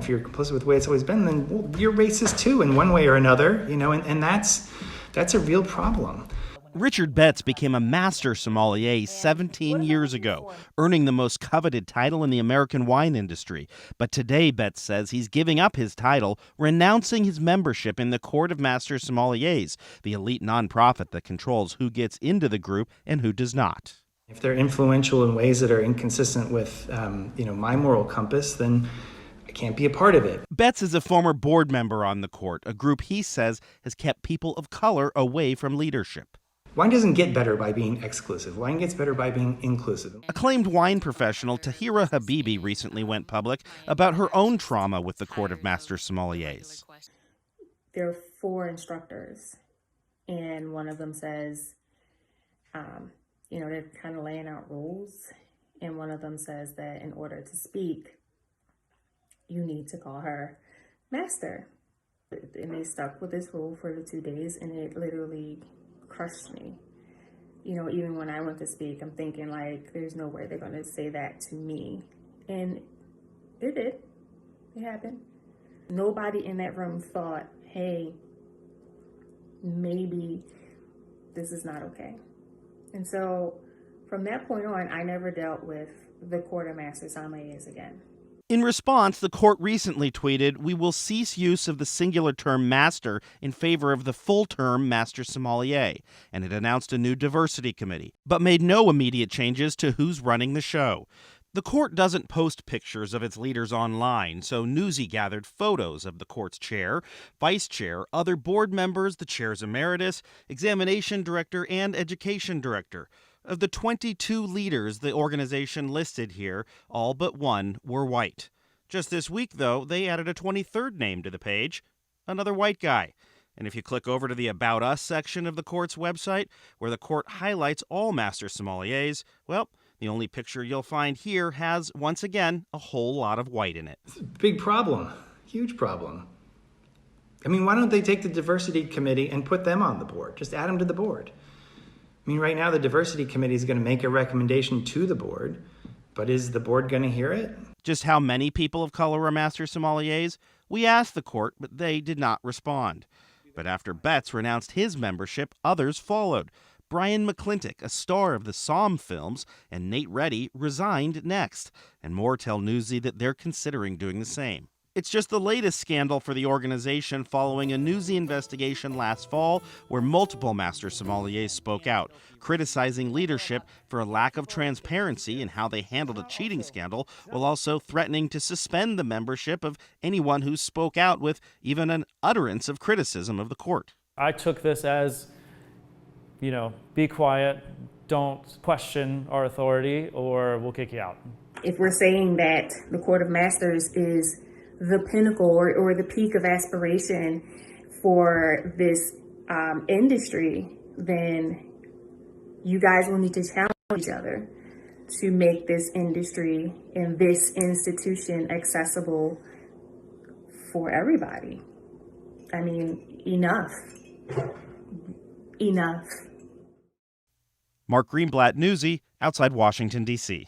If you're complicit with the way it's always been, then well, you're racist too in one way or another, and that's a real problem. Richard Betts became a master sommelier 17 years ago, earning the most coveted title in the American wine industry. But today, Betts says he's giving up his title, renouncing his membership in the Court of Master Sommeliers, the elite nonprofit that controls who gets into the group and who does not. If they're influential in ways that are inconsistent with, my moral compass, then I can't be a part of it. Betts is a former board member on the court, a group he says has kept people of color away from leadership. Wine doesn't get better by being exclusive. Wine gets better by being inclusive. Acclaimed wine professional Tahira Habibi recently went public about her own trauma with the Court of Master Sommeliers. There are 4 instructors, and one of them says, they're kind of laying out rules, and one of them says that in order to speak, you need to call her master. And they stuck with this rule for the 2 days, and it literally crushed me. Even when I went to speak, I'm thinking there's no way they're going to say that to me. And it did. It happened. Nobody in that room thought, hey, maybe this is not okay. And so from that point on, I never dealt with the Court of Master Sommeliers again. In response, the court recently tweeted, "We will cease use of the singular term master in favor of the full term master sommelier," and it announced a new diversity committee, but made no immediate changes to who's running the show. The court doesn't post pictures of its leaders online, so Newsy gathered photos of the court's chair, vice chair, other board members, the chair's emeritus, examination director, and education director. Of the 22 leaders the organization listed here, all but one were white. Just this week, though, they added a 23rd name to the page, another white guy. And if you click over to the About Us section of the court's website, where the court highlights all master sommeliers, well, the only picture you'll find here has, once again, a whole lot of white in it. It's a big problem, huge problem. Why don't they take the diversity committee and put them on the board? Just add them to the board. Right now the diversity committee is going to make a recommendation to the board, but is the board going to hear it? Just how many people of color are master sommeliers? We asked the court, but they did not respond. But after Betts renounced his membership, others followed. Brian McClintock, a star of the Somm films, and Nate Reddy resigned next. And more tell Newsy that they're considering doing the same. It's just the latest scandal for the organization following a Newsy investigation last fall where multiple master sommeliers spoke out, criticizing leadership for a lack of transparency in how they handled a cheating scandal, while also threatening to suspend the membership of anyone who spoke out with even an utterance of criticism of the court. I took this as, be quiet, don't question our authority, or we'll kick you out. If we're saying that the Court of Masters is the pinnacle or the peak of aspiration for this industry, then you guys will need to challenge each other to make this industry and this institution accessible for everybody. Enough. Enough. Mark Greenblatt, Newsy, outside Washington, D.C.